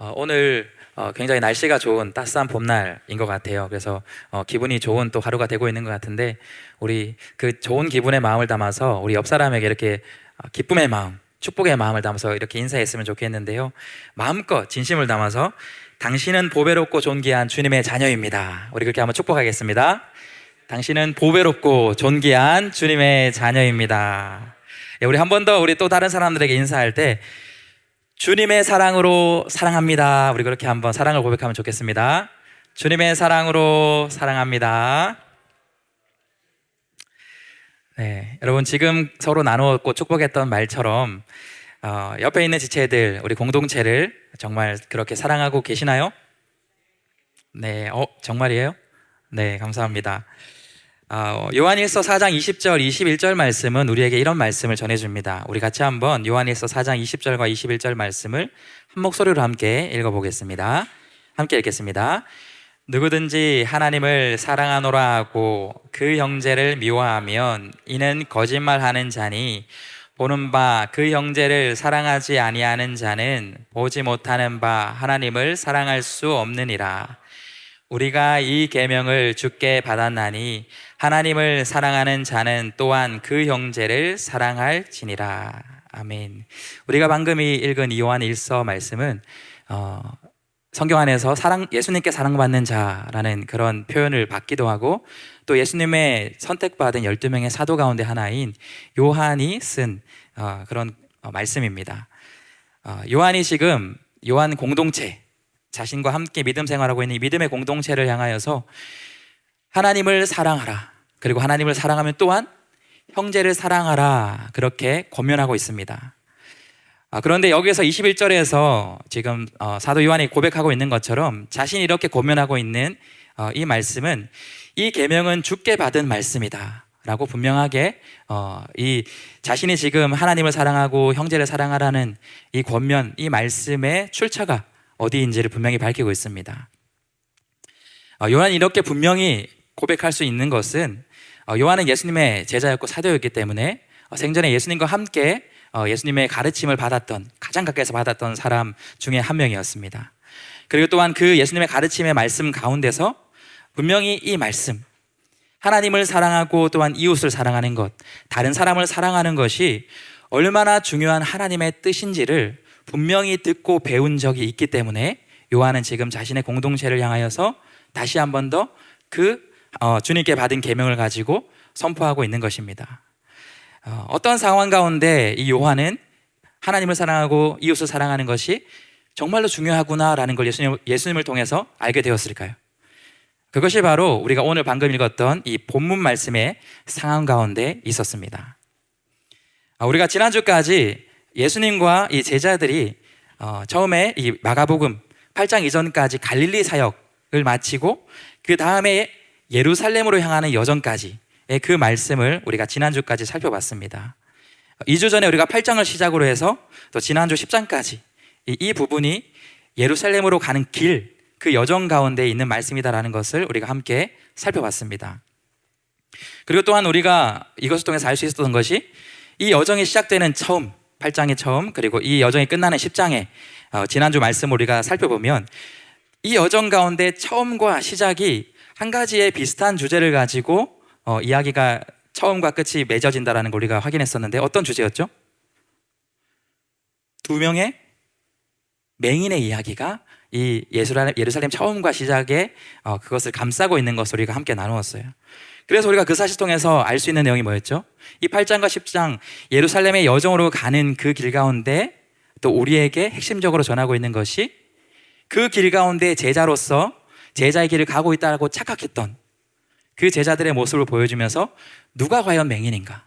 오늘 굉장히 날씨가 좋은 따스한 봄날인 것 같아요. 그래서 기분이 좋은 또 하루가 되고 있는 것 같은데, 우리 그 좋은 기분의 마음을 담아서 우리 옆 사람에게 이렇게 기쁨의 마음, 축복의 마음을 담아서 이렇게 인사했으면 좋겠는데요. 마음껏 진심을 담아서 당신은 보배롭고 존귀한 주님의 자녀입니다. 우리 그렇게 한번 축복하겠습니다. 당신은 보배롭고 존귀한 주님의 자녀입니다. 우리 한 번 더 우리 또 다른 사람들에게 인사할 때 주님의 사랑으로 사랑합니다. 우리 그렇게 한번 사랑을 고백하면 좋겠습니다. 주님의 사랑으로 사랑합니다. 네, 여러분 지금 서로 나누었고 축복했던 말처럼 옆에 있는 지체들, 우리 공동체를 정말 그렇게 사랑하고 계시나요? 네, 정말이에요? 네, 감사합니다. 요한일서 4장 20절, 21절 말씀은 우리에게 이런 말씀을 전해줍니다. 우리 같이 한번 요한일서 4장 20절과 21절 말씀을 한 목소리로 함께 읽어보겠습니다. 함께 읽겠습니다. 누구든지 하나님을 사랑하노라 하고 그 형제를 미워하면 이는 거짓말하는 자니, 보는 바 그 형제를 사랑하지 아니하는 자는 보지 못하는 바 하나님을 사랑할 수 없느니라. 우리가 이 계명을 주께 받았나니 하나님을 사랑하는 자는 또한 그 형제를 사랑할지니라. 아멘. 우리가 방금 읽은 요한 1서 말씀은 성경 안에서 예수님께 사랑받는 자라는 그런 표현을 받기도 하고, 또 예수님의 선택받은 12명의 사도 가운데 하나인 요한이 쓴 그런 말씀입니다. 요한이 지금 요한 공동체, 자신과 함께 믿음 생활하고 있는 이 믿음의 공동체를 향하여서 하나님을 사랑하라, 그리고 하나님을 사랑하면 또한 형제를 사랑하라, 그렇게 권면하고 있습니다. 그런데 여기에서 21절에서 지금 사도 요한이 고백하고 있는 것처럼 자신이 이렇게 권면하고 있는 이 말씀은, 이 계명은 주께 받은 말씀이다 라고 분명하게 이 자신이 지금 하나님을 사랑하고 형제를 사랑하라는 이 권면, 이 말씀의 출처가 어디인지를 분명히 밝히고 있습니다. 요한이 이렇게 분명히 고백할 수 있는 것은, 요한은 예수님의 제자였고 사도였기 때문에 생전에 예수님과 함께 예수님의 가르침을 받았던, 가장 가까이서 받았던 사람 중에 한 명이었습니다. 그리고 또한 그 예수님의 가르침의 말씀 가운데서 분명히 이 말씀, 하나님을 사랑하고 또한 이웃을 사랑하는 것, 다른 사람을 사랑하는 것이 얼마나 중요한 하나님의 뜻인지를 분명히 듣고 배운 적이 있기 때문에 요한은 지금 자신의 공동체를 향하여서 다시 한 번 더 그 주님께 받은 계명을 가지고 선포하고 있는 것입니다. 어떤 상황 가운데 이 요한은 하나님을 사랑하고 이웃을 사랑하는 것이 정말로 중요하구나라는 걸 예수님을 통해서 알게 되었을까요? 그것이 바로 우리가 오늘 방금 읽었던 이 본문 말씀의 상황 가운데 있었습니다. 우리가 지난주까지 예수님과 이 제자들이 처음에 이 마가복음 8장 이전까지 갈릴리 사역을 마치고 그 다음에 예루살렘으로 향하는 여정까지의 그 말씀을 우리가 지난주까지 살펴봤습니다. 2주 전에 우리가 8장을 시작으로 해서 또 지난주 10장까지 이 부분이 예루살렘으로 가는 길, 그 여정 가운데 있는 말씀이다라는 것을 우리가 함께 살펴봤습니다. 그리고 또한 우리가 이것을 통해서 알 수 있었던 것이, 이 여정이 시작되는 처음 8장의 처음, 그리고 이 여정이 끝나는 10장의 지난주 말씀을 우리가 살펴보면 이 여정 가운데 처음과 시작이 한 가지의 비슷한 주제를 가지고 이야기가 처음과 끝이 맺어진다는 걸 우리가 확인했었는데, 어떤 주제였죠? 두 명의 맹인의 이야기가 이 예루살렘 처음과 시작에 그것을 감싸고 있는 것을 우리가 함께 나누었어요. 그래서 우리가 그 사실 통해서 알 수 있는 내용이 뭐였죠? 이 8장과 10장 예루살렘의 여정으로 가는 그 길 가운데 또 우리에게 핵심적으로 전하고 있는 것이, 그 길 가운데 제자로서 제자의 길을 가고 있다고 착각했던 그 제자들의 모습을 보여주면서 누가 과연 맹인인가,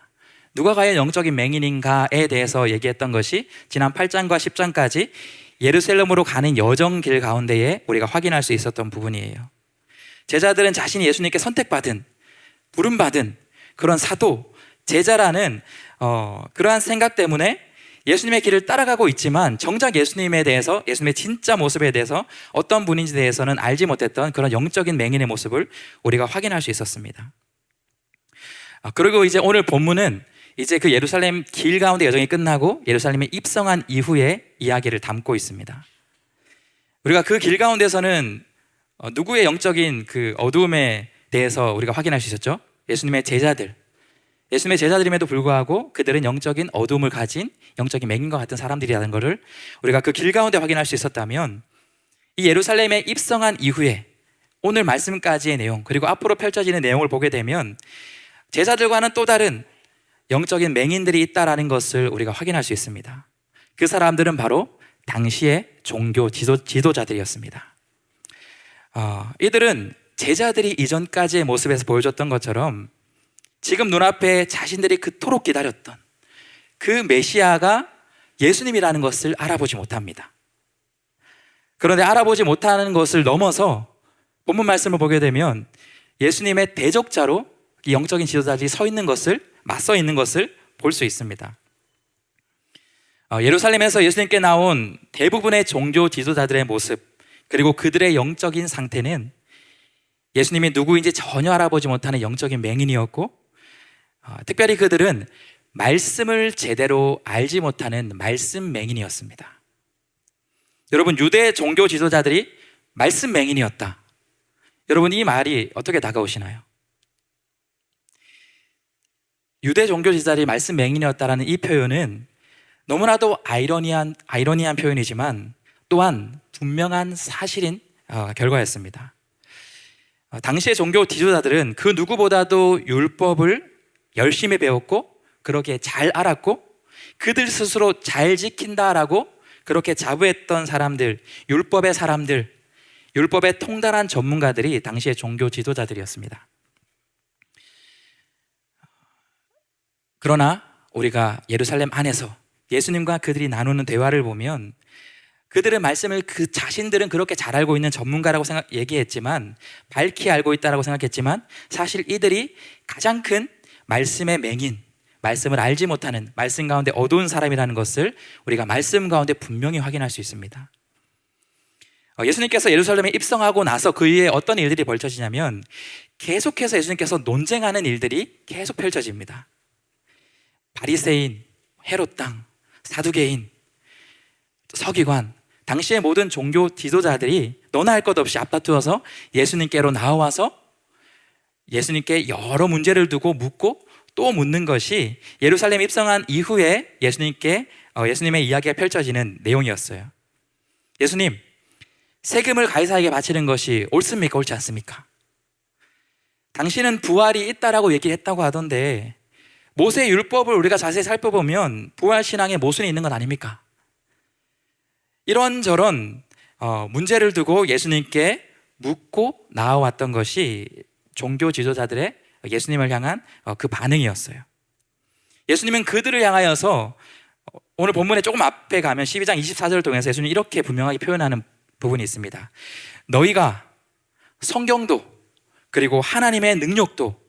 누가 과연 영적인 맹인인가에 대해서 얘기했던 것이 지난 8장과 10장까지 예루살렘으로 가는 여정길 가운데에 우리가 확인할 수 있었던 부분이에요. 제자들은 자신이 예수님께 선택받은, 부름받은 그런 사도, 제자라는 그러한 생각 때문에 예수님의 길을 따라가고 있지만 정작 예수님에 대해서, 예수님의 진짜 모습에 대해서 어떤 분인지에 대해서는 알지 못했던 그런 영적인 맹인의 모습을 우리가 확인할 수 있었습니다. 그리고 이제 오늘 본문은 이제 그 예루살렘 길 가운데 여정이 끝나고 예루살렘에 입성한 이후의 이야기를 담고 있습니다. 우리가 그 길 가운데서는 누구의 영적인 그 어두움에 대해서 우리가 확인할 수 있었죠? 예수님의 제자들. 예수님의 제자들임에도 불구하고 그들은 영적인 어두움을 가진 영적인 맹인과 같은 사람들이라는 것을 우리가 그 길 가운데 확인할 수 있었다면, 이 예루살렘에 입성한 이후에 오늘 말씀까지의 내용, 그리고 앞으로 펼쳐지는 내용을 보게 되면 제자들과는 또 다른 영적인 맹인들이 있다라는 것을 우리가 확인할 수 있습니다. 그 사람들은 바로 당시의 종교 지도자들이었습니다. 이들은 제자들이 이전까지의 모습에서 보여줬던 것처럼 지금 눈앞에 자신들이 그토록 기다렸던 그 메시아가 예수님이라는 것을 알아보지 못합니다. 그런데 알아보지 못하는 것을 넘어서 본문 말씀을 보게 되면 예수님의 대적자로 이 영적인 지도자들이 맞서 있는 것을 볼 수 있습니다. 예루살렘에서 예수님께 나온 대부분의 종교 지도자들의 모습, 그리고 그들의 영적인 상태는 예수님이 누구인지 전혀 알아보지 못하는 영적인 맹인이었고, 특별히 그들은 말씀을 제대로 알지 못하는 말씀 맹인이었습니다. 여러분, 유대 종교 지도자들이 말씀 맹인이었다. 여러분, 이 말이 어떻게 다가오시나요? 유대 종교 지도자들이 말씀 맹인이었다라는 이 표현은 너무나도 아이러니한 표현이지만 또한 분명한 사실인 결과였습니다. 당시의 종교 지도자들은 그 누구보다도 율법을 열심히 배웠고 그렇게 잘 알았고 그들 스스로 잘 지킨다라고 그렇게 자부했던 사람들, 율법에 통달한 전문가들이 당시의 종교 지도자들이었습니다. 그러나 우리가 예루살렘 안에서 예수님과 그들이 나누는 대화를 보면 그들의 말씀을 자신들은 그렇게 잘 알고 있는 전문가라고 얘기했지만, 밝히 알고 있다라고 생각했지만 사실 이들이 가장 큰 말씀의 맹인, 말씀을 알지 못하는, 말씀 가운데 어두운 사람이라는 것을 우리가 말씀 가운데 분명히 확인할 수 있습니다. 예수님께서 예루살렘에 입성하고 나서 그 이후에 어떤 일들이 벌쳐지냐면 계속해서 예수님께서 논쟁하는 일들이 계속 펼쳐집니다. 바리새인, 헤롯 땅, 사두개인, 서기관, 당시의 모든 종교 지도자들이 너나 할 것 없이 앞다투어서 예수님께로 나와서 예수님께 여러 문제를 두고 묻고 또 묻는 것이 예루살렘 입성한 이후에 예수님의 이야기가 펼쳐지는 내용이었어요. 예수님, 세금을 가이사에게 바치는 것이 옳습니까? 옳지 않습니까? 당신은 부활이 있다라고 얘기를 했다고 하던데 모세의 율법을 우리가 자세히 살펴보면 부활신앙에 모순이 있는 건 아닙니까? 이런저런 문제를 두고 예수님께 묻고 나와왔던 것이 종교 지도자들의 예수님을 향한 그 반응이었어요. 예수님은 그들을 향하여서 오늘 본문에 조금 앞에 가면 12장 24절을 통해서 예수님이 이렇게 분명하게 표현하는 부분이 있습니다. 너희가 성경도 그리고 하나님의 능력도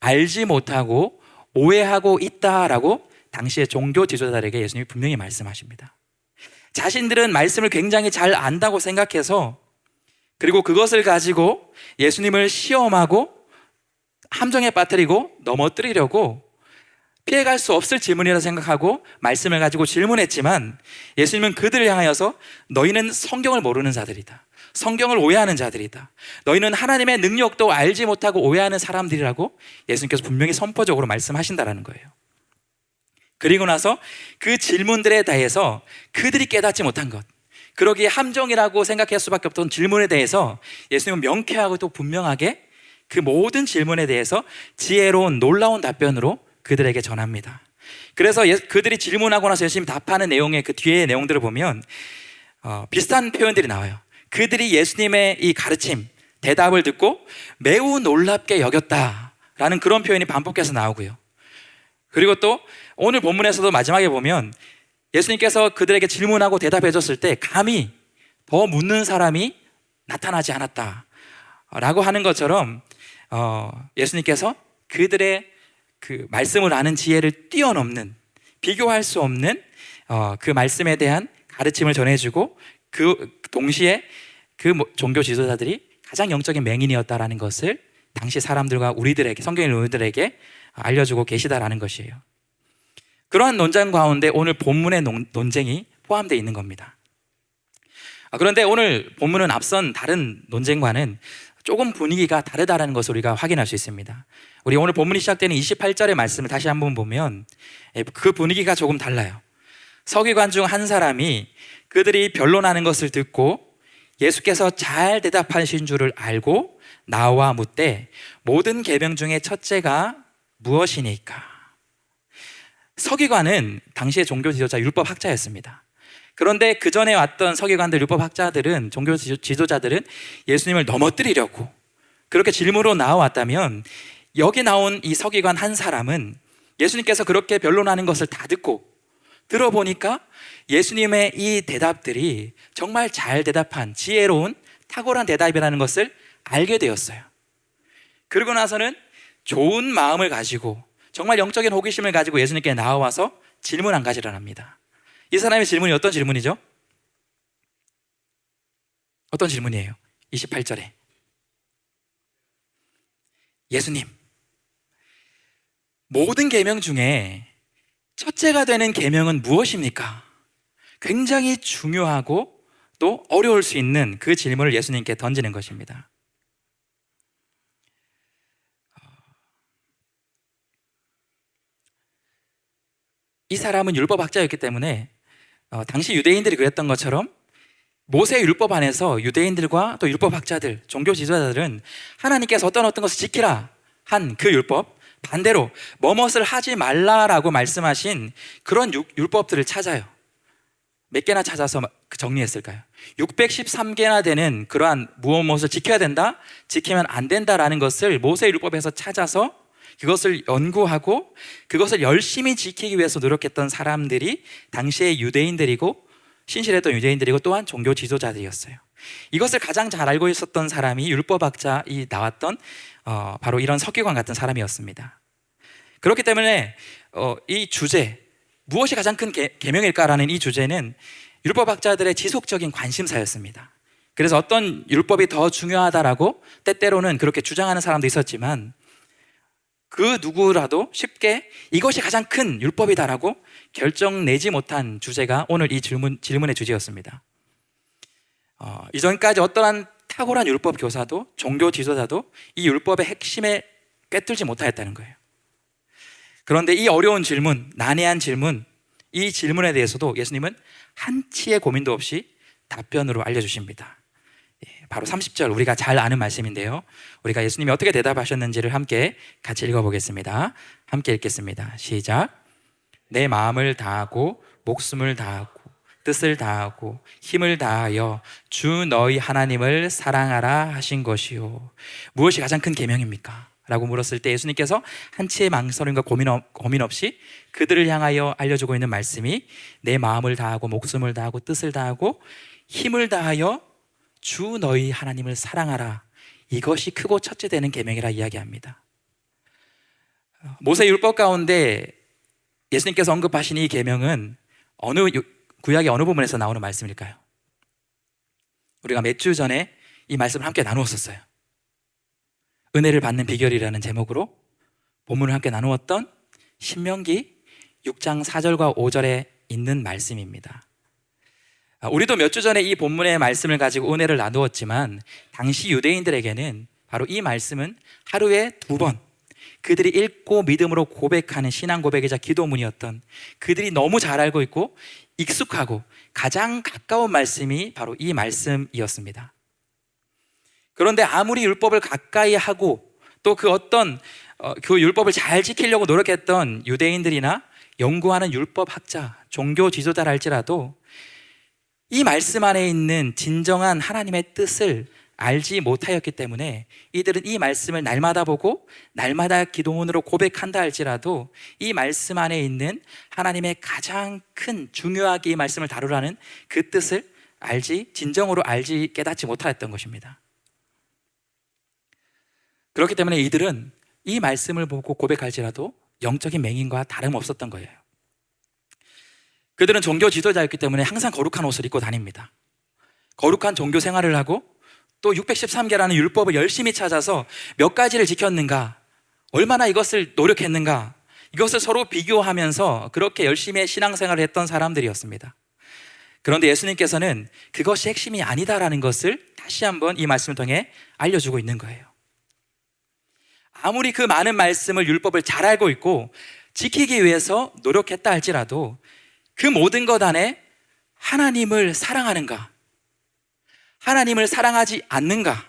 알지 못하고 오해하고 있다라고 당시의 종교 지도자들에게 예수님이 분명히 말씀하십니다. 자신들은 말씀을 굉장히 잘 안다고 생각해서, 그리고 그것을 가지고 예수님을 시험하고 함정에 빠뜨리고 넘어뜨리려고 피해갈 수 없을 질문이라 생각하고 말씀을 가지고 질문했지만 예수님은 그들을 향하여서 너희는 성경을 모르는 자들이다, 성경을 오해하는 자들이다, 너희는 하나님의 능력도 알지 못하고 오해하는 사람들이라고 예수님께서 분명히 선포적으로 말씀하신다는 거예요. 그리고 나서 그 질문들에 대해서 그들이 깨닫지 못한 것, 그러기에 함정이라고 생각할 수밖에 없던 질문에 대해서 예수님은 명쾌하고 또 분명하게 그 모든 질문에 대해서 지혜로운 놀라운 답변으로 그들에게 전합니다. 그래서 그들이 질문하고 나서 열심히 답하는 내용의 그 뒤의 내용들을 보면 비슷한 표현들이 나와요. 그들이 예수님의 이 가르침, 대답을 듣고 매우 놀랍게 여겼다라는 그런 표현이 반복해서 나오고요. 그리고 또 오늘 본문에서도 마지막에 보면 예수님께서 그들에게 질문하고 대답해 줬을 때 감히 더 묻는 사람이 나타나지 않았다라고 하는 것처럼 예수님께서 그들의 그 말씀을 아는 지혜를 뛰어넘는, 비교할 수 없는 그 말씀에 대한 가르침을 전해주고 그 동시에 그 종교 지도자들이 가장 영적인 맹인이었다라는 것을 당시 사람들과 우리들에게, 성경의 우리들에게 알려주고 계시다라는 것이에요. 그러한 논쟁 가운데 오늘 본문의 논쟁이 포함되어 있는 겁니다. 그런데 오늘 본문은 앞선 다른 논쟁과는 조금 분위기가 다르다는 것을 우리가 확인할 수 있습니다. 우리 오늘 본문이 시작되는 28절의 말씀을 다시 한번 보면 그 분위기가 조금 달라요. 서기관 중 한 사람이 그들이 변론하는 것을 듣고 예수께서 잘 대답하신 줄을 알고 나와 묻되 모든 계명 중에 첫째가 무엇이니까? 서기관은 당시의 종교 지도자 율법 학자였습니다. 그런데 그 전에 왔던 서기관들, 율법 학자들은, 종교 지도자들은 예수님을 넘어뜨리려고 그렇게 질문으로 나와왔다면, 여기 나온 이 서기관 한 사람은 예수님께서 그렇게 변론하는 것을 다 듣고 들어보니까 예수님의 이 대답들이 정말 잘 대답한 지혜로운 탁월한 대답이라는 것을 알게 되었어요. 그러고 나서는 좋은 마음을 가지고 정말 영적인 호기심을 가지고 예수님께 나와서 질문 한 가지를 합니다. 이 사람의 질문이 어떤 질문이죠? 어떤 질문이에요? 28절에 예수님, 모든 계명 중에 첫째가 되는 계명은 무엇입니까? 굉장히 중요하고 또 어려울 수 있는 그 질문을 예수님께 던지는 것입니다. 이 사람은 율법학자였기 때문에 당시 유대인들이 그랬던 것처럼 모세의 율법 안에서 유대인들과 또 율법학자들, 종교 지도자들은 하나님께서 어떤 것을 지키라 한 그 율법, 반대로 뭐뭇을 하지 말라라고 말씀하신 그런 율법들을 찾아요. 몇 개나 찾아서 정리했을까요? 613개나 되는 그러한 무엇을 지켜야 된다, 지키면 안 된다라는 것을 모세의 율법에서 찾아서 그것을 연구하고 그것을 열심히 지키기 위해서 노력했던 사람들이 당시의 유대인들이고 신실했던 유대인들이고 또한 종교 지도자들이었어요. 이것을 가장 잘 알고 있었던 사람이 율법학자이 나왔던 바로 이런 서기관 같은 사람이었습니다. 그렇기 때문에 이 주제, 무엇이 가장 큰 계명일까라는 이 주제는 율법학자들의 지속적인 관심사였습니다. 그래서 어떤 율법이 더 중요하다라고 때때로는 그렇게 주장하는 사람도 있었지만, 그 누구라도 쉽게 이것이 가장 큰 율법이다라고 결정 내지 못한 주제가 오늘 이 질문의 주제였습니다. 이전까지 어떠한 탁월한 율법 교사도 종교 지도자도 이 율법의 핵심에 꿰뚫지 못하였다는 거예요. 그런데 이 어려운 질문, 난해한 질문, 이 질문에 대해서도 예수님은 한치의 고민도 없이 답변으로 알려주십니다. 바로 30절, 우리가 잘 아는 말씀인데요, 우리가 예수님이 어떻게 대답하셨는지를 함께 같이 읽어보겠습니다. 함께 읽겠습니다. 시작. 내 마음을 다하고 목숨을 다하고 뜻을 다하고 힘을 다하여 주 너희 하나님을 사랑하라 하신 것이요. 무엇이 가장 큰 계명입니까? 라고 물었을 때 예수님께서 한치의 망설임과 고민 없이 그들을 향하여 알려주고 있는 말씀이 내 마음을 다하고 목숨을 다하고 뜻을 다하고 힘을 다하여 주 너희 하나님을 사랑하라, 이것이 크고 첫째 되는 계명이라 이야기합니다. 모세 율법 가운데 예수님께서 언급하신 이 계명은 구약의 어느 부분에서 나오는 말씀일까요? 우리가 몇 주 전에 이 말씀을 함께 나누었었어요. 은혜를 받는 비결이라는 제목으로 본문을 함께 나누었던 신명기 6장 4절과 5절에 있는 말씀입니다. 우리도 몇 주 전에 이 본문의 말씀을 가지고 은혜를 나누었지만, 당시 유대인들에게는 바로 이 말씀은 하루에 2번 그들이 읽고 믿음으로 고백하는 신앙 고백이자 기도문이었던, 그들이 너무 잘 알고 있고 익숙하고 가장 가까운 말씀이 바로 이 말씀이었습니다. 그런데 아무리 율법을 가까이 하고 또 그 율법을 잘 지키려고 노력했던 유대인들이나 연구하는 율법학자, 종교 지도자라 할지라도 이 말씀 안에 있는 진정한 하나님의 뜻을 알지 못하였기 때문에 이들은 이 말씀을 날마다 보고 날마다 기도문으로 고백한다 할지라도 이 말씀 안에 있는 하나님의 가장 큰, 중요하게 이 말씀을 다루라는 그 뜻을 진정으로 알지, 깨닫지 못하였던 것입니다. 그렇기 때문에 이들은 이 말씀을 보고 고백할지라도 영적인 맹인과 다름없었던 거예요. 그들은 종교 지도자였기 때문에 항상 거룩한 옷을 입고 다닙니다. 거룩한 종교 생활을 하고 또 613개라는 율법을 열심히 찾아서 몇 가지를 지켰는가, 얼마나 이것을 노력했는가, 이것을 서로 비교하면서 그렇게 열심히 신앙생활을 했던 사람들이었습니다. 그런데 예수님께서는 그것이 핵심이 아니다라는 것을 다시 한번 이 말씀을 통해 알려주고 있는 거예요. 아무리 그 많은 말씀을, 율법을 잘 알고 있고 지키기 위해서 노력했다 할지라도 그 모든 것 안에 하나님을 사랑하는가, 하나님을 사랑하지 않는가,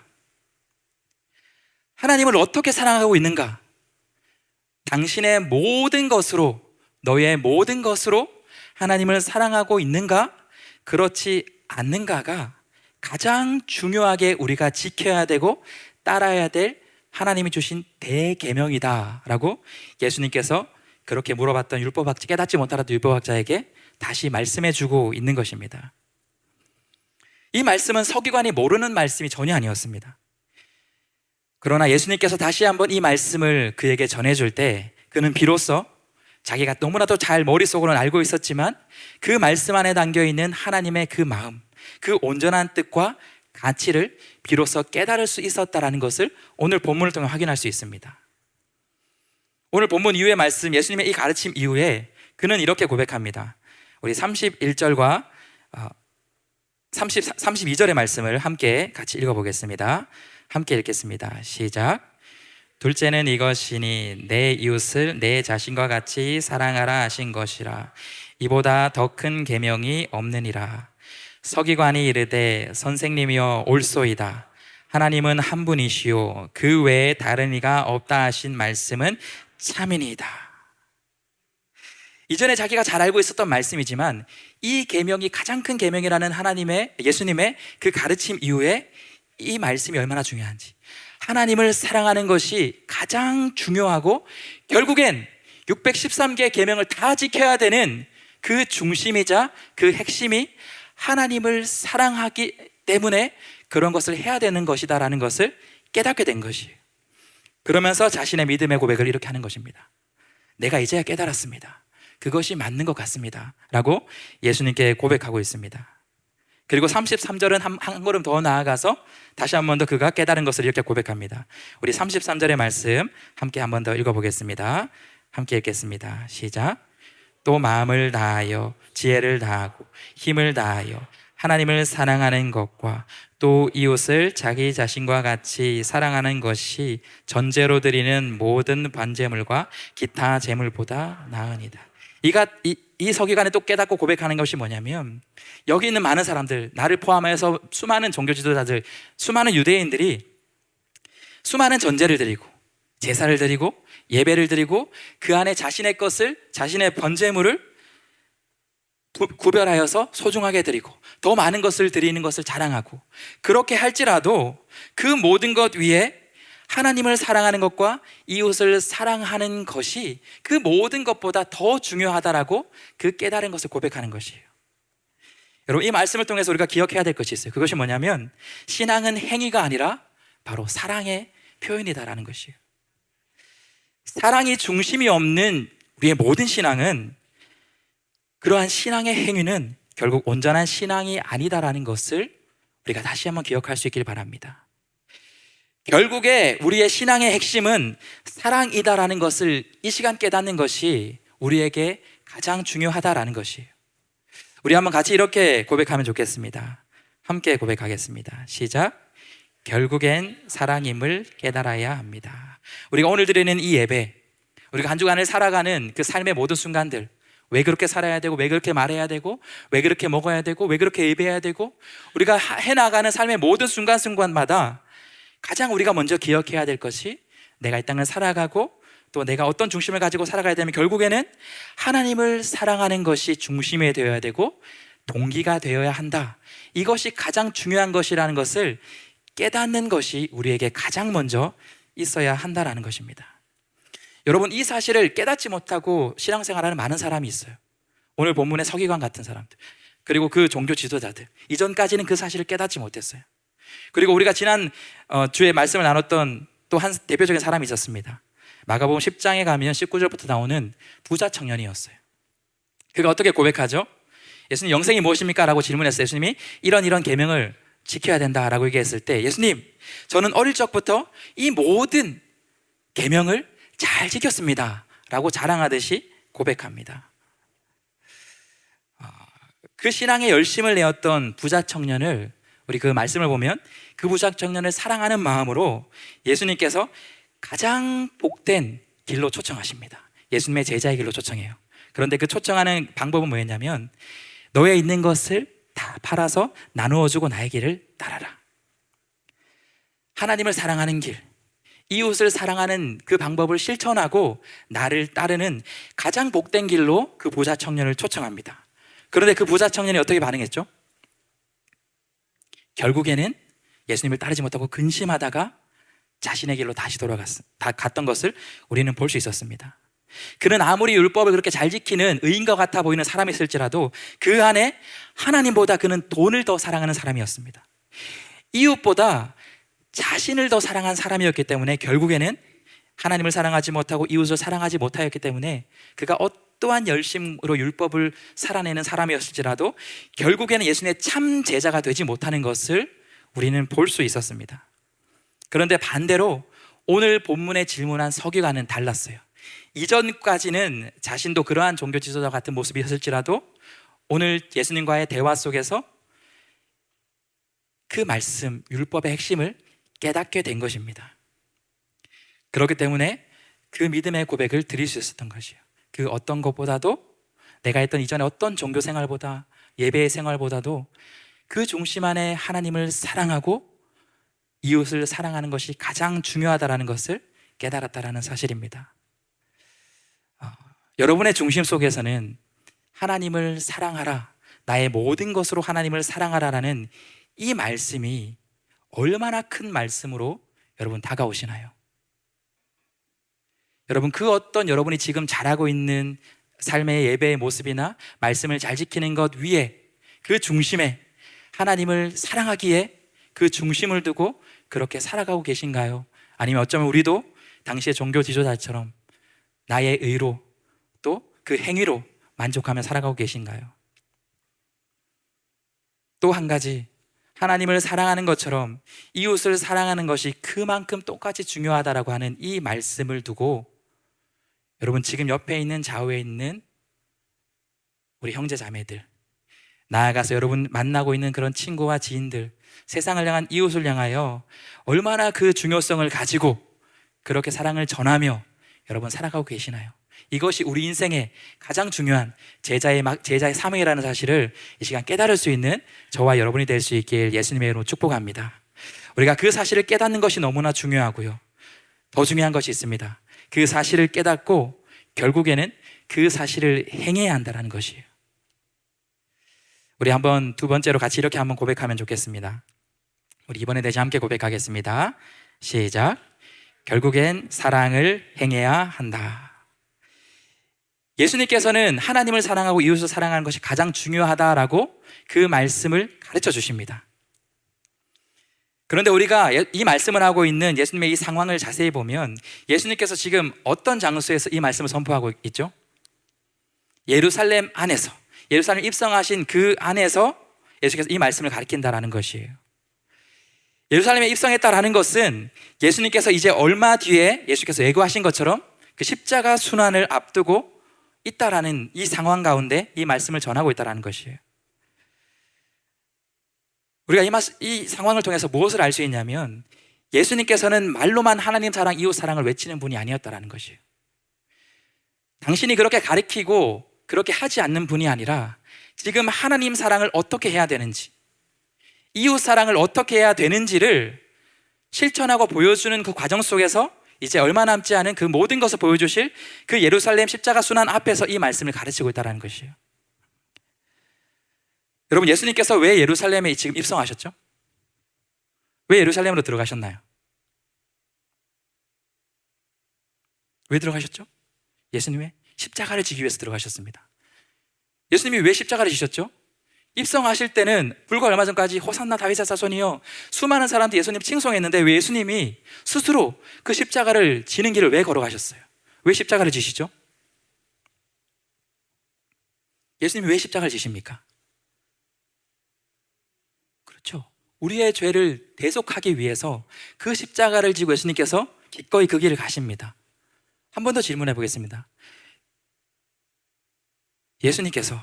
하나님을 어떻게 사랑하고 있는가, 당신의 모든 것으로, 너의 모든 것으로 하나님을 사랑하고 있는가, 그렇지 않는가가 가장 중요하게 우리가 지켜야 되고 따라야 될 하나님이 주신 대계명이다 라고 예수님께서 그렇게 물어봤던 율법학자, 깨닫지 못하던 율법학자에게 다시 말씀해 주고 있는 것입니다. 이 말씀은 서기관이 모르는 말씀이 전혀 아니었습니다. 그러나 예수님께서 다시 한번 이 말씀을 그에게 전해줄 때 그는 비로소 자기가 너무나도 잘 머릿속으로는 알고 있었지만 그 말씀 안에 담겨있는 하나님의 그 마음, 그 온전한 뜻과 가치를 비로소 깨달을 수 있었다는 것을 오늘 본문을 통해 확인할 수 있습니다. 오늘 본문 이후의 말씀, 예수님의 이 가르침 이후에 그는 이렇게 고백합니다. 우리 31절과 32절의 말씀을 함께 같이 읽어보겠습니다. 함께 읽겠습니다. 시작. 둘째는 이것이니 내 이웃을 내 자신과 같이 사랑하라 하신 것이라. 이보다 더 큰 계명이 없느니라. 서기관이 이르되 선생님이여 옳소이다. 하나님은 한 분이시오 그 외에 다른 이가 없다 하신 말씀은 참이니이다. 이전에 자기가 잘 알고 있었던 말씀이지만 이 계명이 가장 큰 계명이라는 예수님의 그 가르침 이후에 이 말씀이 얼마나 중요한지, 하나님을 사랑하는 것이 가장 중요하고 결국엔 613개의 계명을 다 지켜야 되는 그 중심이자 그 핵심이 하나님을 사랑하기 때문에 그런 것을 해야 되는 것이다라는 것을 깨닫게 된 것이에요. 그러면서 자신의 믿음의 고백을 이렇게 하는 것입니다. 내가 이제야 깨달았습니다. 그것이 맞는 것 같습니다 라고 예수님께 고백하고 있습니다. 그리고 33절은 한 걸음 더 나아가서 다시 한 번 더 그가 깨달은 것을 이렇게 고백합니다. 우리 33절의 말씀 함께 한 번 더 읽어보겠습니다. 함께 읽겠습니다. 시작. 또 마음을 다하여 지혜를 다하고 힘을 다하여 하나님을 사랑하는 것과 또 이웃을 자기 자신과 같이 사랑하는 것이 전제로 드리는 모든 반제물과 기타 제물보다 나으니라. 이 서기관이 또 깨닫고 고백하는 것이 뭐냐면, 여기 있는 많은 사람들, 나를 포함해서 수많은 종교 지도자들, 수많은 유대인들이 수많은 전제를 드리고 제사를 드리고 예배를 드리고 그 안에 자신의 것을, 자신의 번제물을 구별하여서 소중하게 드리고 더 많은 것을 드리는 것을 자랑하고, 그렇게 할지라도 그 모든 것 위에 하나님을 사랑하는 것과 이웃을 사랑하는 것이 그 모든 것보다 더 중요하다라고 그 깨달은 것을 고백하는 것이에요. 여러분, 이 말씀을 통해서 우리가 기억해야 될 것이 있어요. 그것이 뭐냐면 신앙은 행위가 아니라 바로 사랑의 표현이다라는 것이에요. 사랑이 중심이 없는 우리의 모든 신앙은, 그러한 신앙의 행위는 결국 온전한 신앙이 아니다라는 것을 우리가 다시 한번 기억할 수 있길 바랍니다. 결국에 우리의 신앙의 핵심은 사랑이다라는 것을 이 시간 깨닫는 것이 우리에게 가장 중요하다라는 것이에요. 우리 한번 같이 이렇게 고백하면 좋겠습니다. 함께 고백하겠습니다. 시작. 결국엔 사랑임을 깨달아야 합니다. 우리가 오늘 드리는 이 예배, 우리가 한 주간을 살아가는 그 삶의 모든 순간들, 왜 그렇게 살아야 되고, 왜 그렇게 말해야 되고, 왜 그렇게 먹어야 되고, 왜 그렇게 예배해야 되고, 우리가 해나가는 삶의 모든 순간순간마다 가장 우리가 먼저 기억해야 될 것이, 내가 이 땅을 살아가고 또 내가 어떤 중심을 가지고 살아가야 되면 결국에는 하나님을 사랑하는 것이 중심이 되어야 되고 동기가 되어야 한다. 이것이 가장 중요한 것이라는 것을 깨닫는 것이 우리에게 가장 먼저 있어야 한다라는 것입니다. 여러분, 이 사실을 깨닫지 못하고 신앙생활하는 많은 사람이 있어요. 오늘 본문의 서기관 같은 사람들, 그리고 그 종교 지도자들, 이전까지는 그 사실을 깨닫지 못했어요. 그리고 우리가 지난 주에 말씀을 나눴던 또 한 대표적인 사람이 있었습니다. 마가복음 10장에 가면 19절부터 나오는 부자 청년이었어요. 그가 어떻게 고백하죠? 예수님, 영생이 무엇입니까? 라고 질문했어요. 예수님이 이런 계명을 지켜야 된다라고 얘기했을 때, 예수님, 저는 어릴 적부터 이 모든 계명을 잘 지켰습니다 라고 자랑하듯이 고백합니다. 그 신앙에 열심을 내었던 부자 청년을, 우리 그 말씀을 보면 그 부자 청년을 사랑하는 마음으로 예수님께서 가장 복된 길로 초청하십니다. 예수님의 제자의 길로 초청해요. 그런데 그 초청하는 방법은 뭐였냐면, 너에 있는 것을 다 팔아서 나누어주고 나의 길을 따라라. 하나님을 사랑하는 길, 이웃을 사랑하는 그 방법을 실천하고 나를 따르는 가장 복된 길로 그 부자 청년을 초청합니다. 그런데 그 부자 청년이 어떻게 반응했죠? 결국에는 예수님을 따르지 못하고 근심하다가 자신의 길로 다시 갔던 것을 우리는 볼 수 있었습니다. 그는 아무리 율법을 그렇게 잘 지키는 의인과 같아 보이는 사람이었을지라도 그 안에 하나님보다 그는 돈을 더 사랑하는 사람이었습니다. 이웃보다 자신을 더 사랑한 사람이었기 때문에 결국에는 하나님을 사랑하지 못하고 이웃을 사랑하지 못하였기 때문에 그가 어떠한 열심으로 율법을 살아내는 사람이었을지라도 결국에는 예수님의 참 제자가 되지 못하는 것을 우리는 볼 수 있었습니다. 그런데 반대로 오늘 본문에 질문한 서기관은 달랐어요. 이전까지는 자신도 그러한 종교 지도자 같은 모습이었을지라도 오늘 예수님과의 대화 속에서 그 말씀, 율법의 핵심을 깨닫게 된 것입니다. 그렇기 때문에 그 믿음의 고백을 드릴 수 있었던 것이에요. 그 어떤 것보다도, 내가 했던 이전에 어떤 종교 생활보다, 예배의 생활보다도 그 중심 안에 하나님을 사랑하고 이웃을 사랑하는 것이 가장 중요하다는 것을 깨달았다는 사실입니다. 여러분의 중심 속에서는 하나님을 사랑하라, 나의 모든 것으로 하나님을 사랑하라라는 이 말씀이 얼마나 큰 말씀으로 여러분 다가오시나요? 여러분, 그 어떤 여러분이 지금 잘하고 있는 삶의 예배의 모습이나 말씀을 잘 지키는 것 위에, 그 중심에 하나님을 사랑하기에 그 중심을 두고 그렇게 살아가고 계신가요? 아니면 어쩌면 우리도 당시의 종교 지도자처럼 나의 의로 또 그 행위로 만족하며 살아가고 계신가요? 또 한 가지, 하나님을 사랑하는 것처럼 이웃을 사랑하는 것이 그만큼 똑같이 중요하다라고 하는 이 말씀을 두고 여러분, 지금 옆에 있는 좌우에 있는 우리 형제 자매들, 나아가서 여러분 만나고 있는 그런 친구와 지인들, 세상을 향한 이웃을 향하여 얼마나 그 중요성을 가지고 그렇게 사랑을 전하며 여러분 살아가고 계시나요? 이것이 우리 인생의 가장 중요한 제자의 사명이라는 사실을 이 시간 깨달을 수 있는 저와 여러분이 될 수 있길 예수님의 이름으로 축복합니다. 우리가 그 사실을 깨닫는 것이 너무나 중요하고요, 더 중요한 것이 있습니다. 그 사실을 깨닫고 결국에는 그 사실을 행해야 한다는 것이에요. 우리 한번 두 번째로 같이 이렇게 한번 고백하면 좋겠습니다. 우리 이번에 다시 함께 고백하겠습니다. 시작. 결국엔 사랑을 행해야 한다. 예수님께서는 하나님을 사랑하고 이웃을 사랑하는 것이 가장 중요하다라고 그 말씀을 가르쳐 주십니다. 그런데 우리가 이 말씀을 하고 있는 예수님의 이 상황을 자세히 보면 예수님께서 지금 어떤 장소에서 이 말씀을 선포하고 있죠? 예루살렘 안에서, 예루살렘 입성하신 그 안에서 예수께서 이 말씀을 가르친다라는 것이에요. 예루살렘에 입성했다라는 것은 예수님께서 이제 얼마 뒤에 예수께서 예고하신 것처럼 그 십자가 순환을 앞두고 있다라는 이 상황 가운데 이 말씀을 전하고 있다라는 것이에요. 우리가 이 상황을 통해서 무엇을 알 수 있냐면 예수님께서는 말로만 하나님 사랑, 이웃 사랑을 외치는 분이 아니었다라는 것이에요. 당신이 그렇게 가르치고 그렇게 하지 않는 분이 아니라 지금 하나님 사랑을 어떻게 해야 되는지, 이웃 사랑을 어떻게 해야 되는지를 실천하고 보여주는 그 과정 속에서 이제 얼마 남지 않은 그 모든 것을 보여주실 그 예루살렘 십자가 순환 앞에서 이 말씀을 가르치고 있다는 것이에요. 여러분, 예수님께서 왜 예루살렘에 지금 입성하셨죠? 왜 예루살렘으로 들어가셨나요? 왜 들어가셨죠? 예수님의 십자가를 지기 위해서 들어가셨습니다. 예수님이 왜 십자가를 지셨죠? 입성하실 때는 불과 얼마 전까지 호산나 다윗의 자손이여 수많은 사람들이 예수님 칭송했는데 왜 예수님이 스스로 그 십자가를 지는 길을 왜 걸어가셨어요? 왜 십자가를 지시죠? 예수님이 왜 십자가를 지십니까? 그렇죠, 우리의 죄를 대속하기 위해서 그 십자가를 지고 예수님께서 기꺼이 그 길을 가십니다. 한 번 더 질문해 보겠습니다. 예수님께서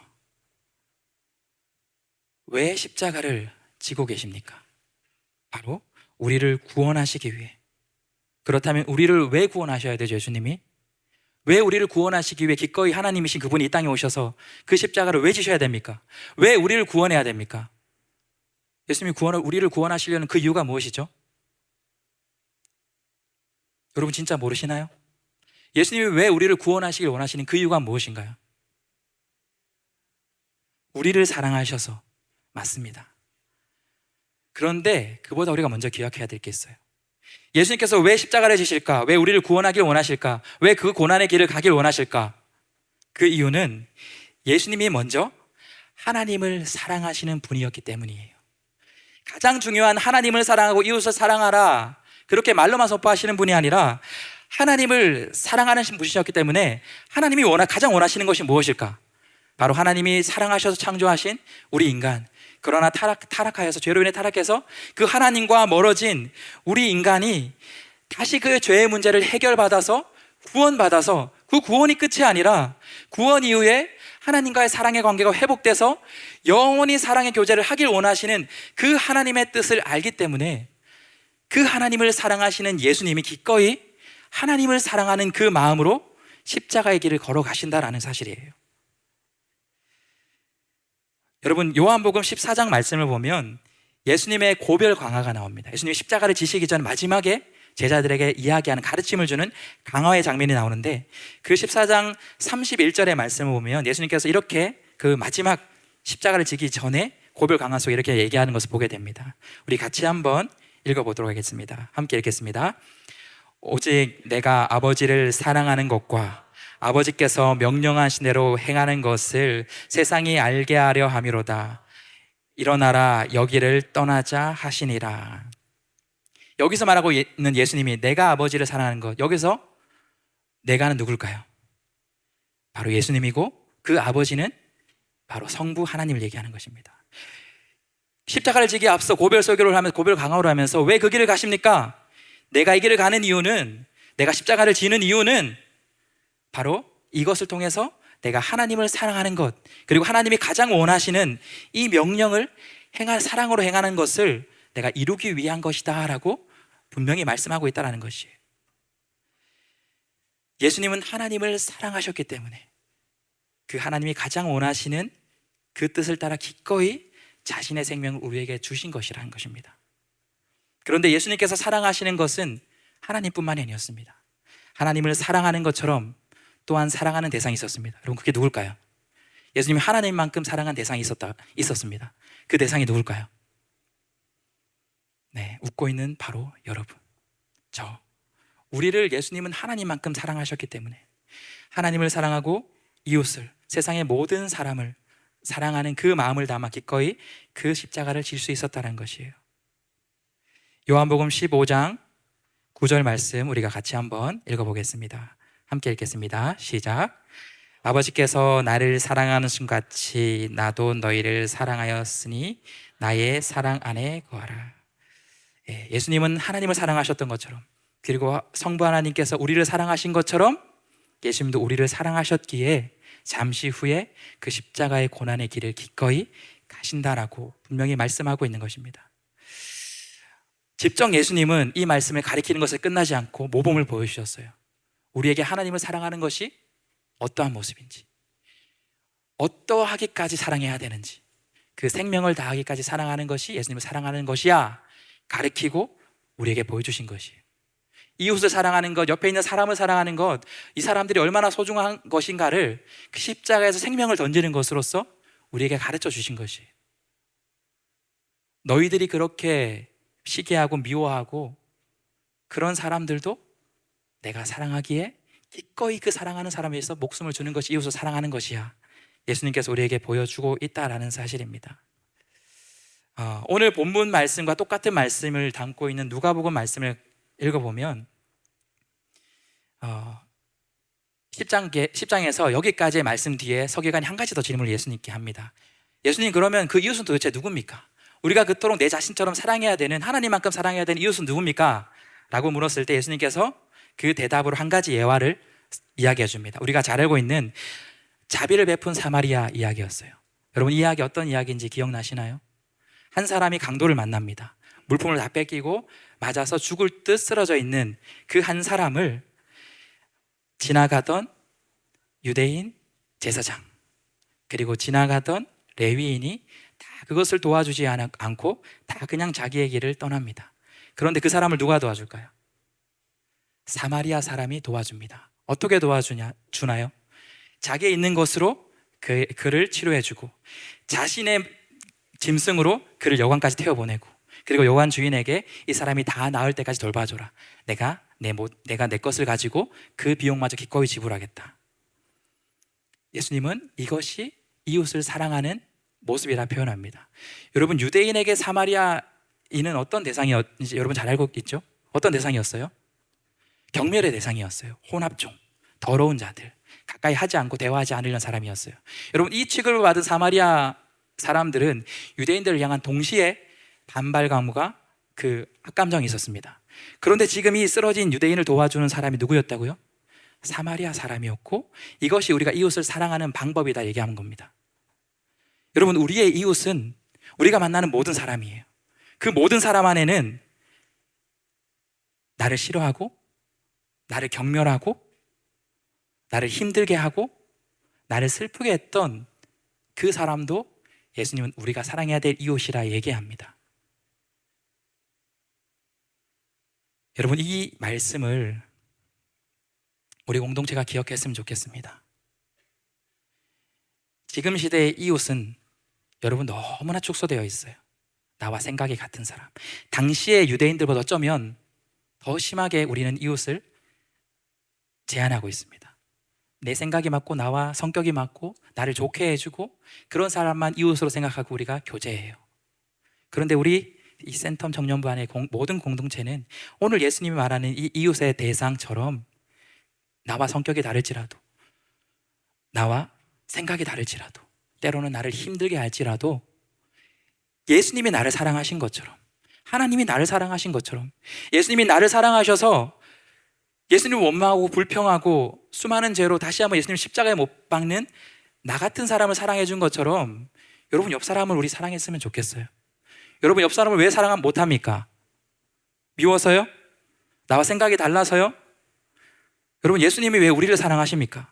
왜 십자가를 지고 계십니까? 바로 우리를 구원하시기 위해. 그렇다면 우리를 왜 구원하셔야 되죠, 예수님이? 왜 우리를 구원하시기 위해 기꺼이 하나님이신 그분이 이 땅에 오셔서 그 십자가를 왜 지셔야 됩니까? 왜 우리를 구원해야 됩니까? 예수님이 우리를 구원하시려는 그 이유가 무엇이죠? 여러분 진짜 모르시나요? 예수님이 왜 우리를 구원하시길 원하시는 그 이유가 무엇인가요? 우리를 사랑하셔서 맞습니다. 그런데 그보다 우리가 먼저 기억해야 될 게 있어요. 예수님께서 왜 십자가를 지실까? 왜 우리를 구원하길 원하실까? 왜 그 고난의 길을 가길 원하실까? 그 이유는 예수님이 먼저 하나님을 사랑하시는 분이었기 때문이에요. 가장 중요한 하나님을 사랑하고 이웃을 사랑하라, 그렇게 말로만 선포하시는 분이 아니라 하나님을 사랑하는 분이셨기 때문에 하나님이 가장 원하시는 것이 무엇일까? 바로 하나님이 사랑하셔서 창조하신 우리 인간, 그러나 타락하여서, 죄로 인해 타락해서 그 하나님과 멀어진 우리 인간이 다시 그 죄의 문제를 해결받아서 구원받아서, 그 구원이 끝이 아니라 구원 이후에 하나님과의 사랑의 관계가 회복돼서 영원히 사랑의 교제를 하길 원하시는 그 하나님의 뜻을 알기 때문에 그 하나님을 사랑하시는 예수님이 기꺼이 하나님을 사랑하는 그 마음으로 십자가의 길을 걸어가신다라는 사실이에요. 여러분, 요한복음 14장 말씀을 보면 예수님의 고별 강화가 나옵니다. 예수님이 십자가를 지시기 전 마지막에 제자들에게 이야기하는, 가르침을 주는 강화의 장면이 나오는데, 그 14장 31절의 말씀을 보면 예수님께서 이렇게 그 마지막 십자가를 지기 전에 고별 강화 속에 이렇게 얘기하는 것을 보게 됩니다. 우리 같이 한번 읽어보도록 하겠습니다. 함께 읽겠습니다. 오직 내가 아버지를 사랑하는 것과 아버지께서 명령하신 대로 행하는 것을 세상이 알게 하려 함이로다. 일어나라, 여기를 떠나자 하시니라. 여기서 말하고 있는 예수님이 내가 아버지를 사랑하는 것, 여기서 내가는 누굴까요? 바로 예수님이고, 그 아버지는 바로 성부 하나님을 얘기하는 것입니다. 십자가를 지기에 앞서 고별 설교를 하면서, 고별 강화를 하면서 왜 그 길을 가십니까? 내가 이 길을 가는 이유는, 내가 십자가를 지는 이유는 바로 이것을 통해서 내가 하나님을 사랑하는 것, 그리고 하나님이 가장 원하시는 이 명령을 사랑으로 행하는 것을 내가 이루기 위한 것이다 라고 분명히 말씀하고 있다는 것이에요. 예수님은 하나님을 사랑하셨기 때문에 그 하나님이 가장 원하시는 그 뜻을 따라 기꺼이 자신의 생명을 우리에게 주신 것이라는 것입니다. 그런데 예수님께서 사랑하시는 것은 하나님뿐만이 아니었습니다. 하나님을 사랑하는 것처럼 또한 사랑하는 대상이 있었습니다. 여러분, 그게 누굴까요? 예수님이 하나님만큼 사랑한 대상이 있었습니다. 그 대상이 누굴까요? 네, 웃고 있는 바로 여러분, 우리를 예수님은 하나님만큼 사랑하셨기 때문에 하나님을 사랑하고 이웃을, 세상의 모든 사람을 사랑하는 그 마음을 담아 기꺼이 그 십자가를 질 수 있었다는 것이에요. 요한복음 15장 9절 말씀 우리가 같이 한번 읽어보겠습니다. 함께 읽겠습니다. 시작. 아버지께서 나를 사랑하는 것 같이 나도 너희를 사랑하였으니 나의 사랑 안에 거하라. 예수님은 하나님을 사랑하셨던 것처럼, 그리고 성부 하나님께서 우리를 사랑하신 것처럼 예수님도 우리를 사랑하셨기에 잠시 후에 그 십자가의 고난의 길을 기꺼이 가신다라고 분명히 말씀하고 있는 것입니다. 직접 예수님은 이 말씀을 가리키는 것에 끝나지 않고 모범을 보여주셨어요. 우리에게 하나님을 사랑하는 것이 어떠한 모습인지, 어떠하기까지 사랑해야 되는지, 그 생명을 다하기까지 사랑하는 것이 예수님을 사랑하는 것이야 가르치고 우리에게 보여주신 것이에요. 이웃을 사랑하는 것, 옆에 있는 사람을 사랑하는 것, 이 사람들이 얼마나 소중한 것인가를 그 십자가에서 생명을 던지는 것으로서 우리에게 가르쳐 주신 것이에요. 너희들이 그렇게 시기하고 미워하고 그런 사람들도 내가 사랑하기에 기꺼이 그 사랑하는 사람에 위해서 목숨을 주는 것이 이웃을 사랑하는 것이야. 예수님께서 우리에게 보여주고 있다라는 사실입니다. 오늘 본문 말씀과 똑같은 말씀을 담고 있는 누가복음 말씀을 읽어보면 10장에서 여기까지의 말씀 뒤에 서기관이 한 가지 더 질문을 예수님께 합니다. 예수님, 그러면 그 이웃은 도대체 누굽니까? 우리가 그토록 내 자신처럼 사랑해야 되는, 하나님만큼 사랑해야 되는 이웃은 누굽니까? 라고 물었을 때 예수님께서 그 대답으로 한 가지 예화를 이야기해 줍니다. 우리가 잘 알고 있는 자비를 베푼 사마리아 이야기였어요. 여러분, 이 이야기 어떤 이야기인지 기억나시나요? 한 사람이 강도를 만납니다. 물품을 다 뺏기고 맞아서 죽을 듯 쓰러져 있는 그 한 사람을 지나가던 유대인 제사장, 그리고 지나가던 레위인이 다 그것을 도와주지 않고 다 그냥 자기의 길을 떠납니다. 그런데 그 사람을 누가 도와줄까요? 사마리아 사람이 도와줍니다. 어떻게 주나요? 자기의 있는 것으로 그를 치료해주고, 자신의 짐승으로 그를 여관까지 태워보내고, 그리고 여관 주인에게 이 사람이 다 나을 때까지 돌봐줘라. 내가 내 것을 가지고 그 비용마저 기꺼이 지불하겠다. 예수님은 이것이 이웃을 사랑하는 모습이라 표현합니다. 여러분, 유대인에게 사마리아인은 어떤 대상이었는지 여러분 잘 알고 있죠? 어떤 대상이었어요? 경멸의 대상이었어요. 혼합종, 더러운 자들, 가까이 하지 않고 대화하지 않으려는 사람이었어요. 여러분, 이 취급을 받은 사마리아 사람들은 유대인들을 향한 동시에 반발감과 악감정이 있었습니다. 그런데 지금 이 쓰러진 유대인을 도와주는 사람이 누구였다고요? 사마리아 사람이었고, 이것이 우리가 이웃을 사랑하는 방법이다 얘기하는 겁니다. 여러분, 우리의 이웃은 우리가 만나는 모든 사람이에요. 그 모든 사람 안에는 나를 싫어하고, 나를 경멸하고, 나를 힘들게 하고, 나를 슬프게 했던 그 사람도 예수님은 우리가 사랑해야 될 이웃이라 얘기합니다. 여러분, 이 말씀을 우리 공동체가 기억했으면 좋겠습니다. 지금 시대의 이웃은 여러분 너무나 축소되어 있어요. 나와 생각이 같은 사람. 당시의 유대인들보다 어쩌면 더 심하게 우리는 이웃을 제한하고 있습니다. 내 생각이 맞고 나와 성격이 맞고 나를 좋게 해주고 그런 사람만 이웃으로 생각하고 우리가 교제해요. 그런데 우리 이 센텀 청년부 안의 모든 공동체는 오늘 예수님이 말하는 이 이웃의 대상처럼 나와 성격이 다를지라도, 나와 생각이 다를지라도, 때로는 나를 힘들게 할지라도 예수님이 나를 사랑하신 것처럼, 하나님이 나를 사랑하신 것처럼, 예수님이 나를 사랑하셔서 예수님을 원망하고 불평하고 수많은 죄로 다시 한번 예수님 십자가에 못 박는 나 같은 사람을 사랑해 준 것처럼 여러분, 옆 사람을 우리 사랑했으면 좋겠어요. 여러분, 옆 사람을 왜 사랑 못합니까? 미워서요? 나와 생각이 달라서요? 여러분, 예수님이 왜 우리를 사랑하십니까?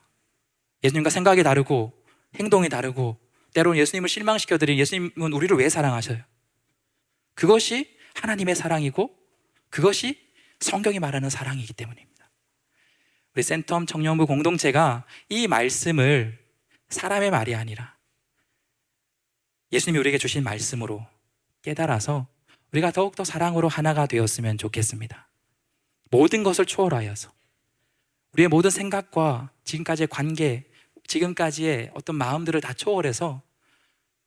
예수님과 생각이 다르고 행동이 다르고 때로는 예수님을 실망시켜드린 예수님은 우리를 왜 사랑하셔요? 그것이 하나님의 사랑이고 그것이 성경이 말하는 사랑이기 때문입니다. 우리 센텀 청년부 공동체가 이 말씀을 사람의 말이 아니라 예수님이 우리에게 주신 말씀으로 깨달아서 우리가 더욱더 사랑으로 하나가 되었으면 좋겠습니다. 모든 것을 초월하여서 우리의 모든 생각과 지금까지의 관계, 지금까지의 어떤 마음들을 다 초월해서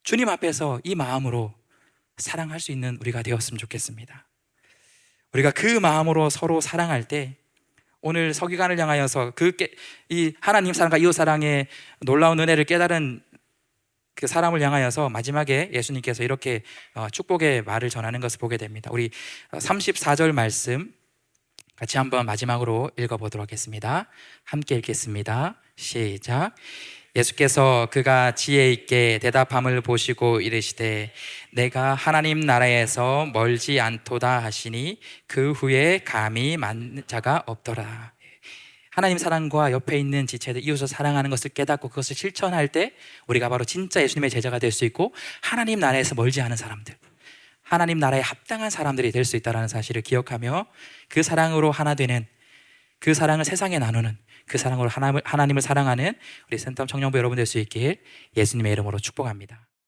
주님 앞에서 이 마음으로 사랑할 수 있는 우리가 되었으면 좋겠습니다. 우리가 그 마음으로 서로 사랑할 때 오늘 서기관을 향하여서 이 하나님 사랑과 이웃 사랑의 놀라운 은혜를 깨달은 그 사람을 향하여서 마지막에 예수님께서 이렇게 축복의 말을 전하는 것을 보게 됩니다. 우리 34절 말씀 같이 한번 마지막으로 읽어보도록 하겠습니다. 함께 읽겠습니다. 시작. 예수께서 그가 지혜 있게 대답함을 보시고 이르시되 내가 하나님 나라에서 멀지 않도다 하시니 그 후에 감히 맞는 자가 없더라. 하나님 사랑과 옆에 있는 지체들, 이웃을 사랑하는 것을 깨닫고 그것을 실천할 때 우리가 바로 진짜 예수님의 제자가 될 수 있고 하나님 나라에서 멀지 않은 사람들, 하나님 나라에 합당한 사람들이 될 수 있다는 사실을 기억하며 그 사랑으로 하나 되는, 그 사랑을 세상에 나누는, 그 사랑으로 하나님을 사랑하는 우리 센텀 청년부 여러분 될 수 있길 예수님의 이름으로 축복합니다.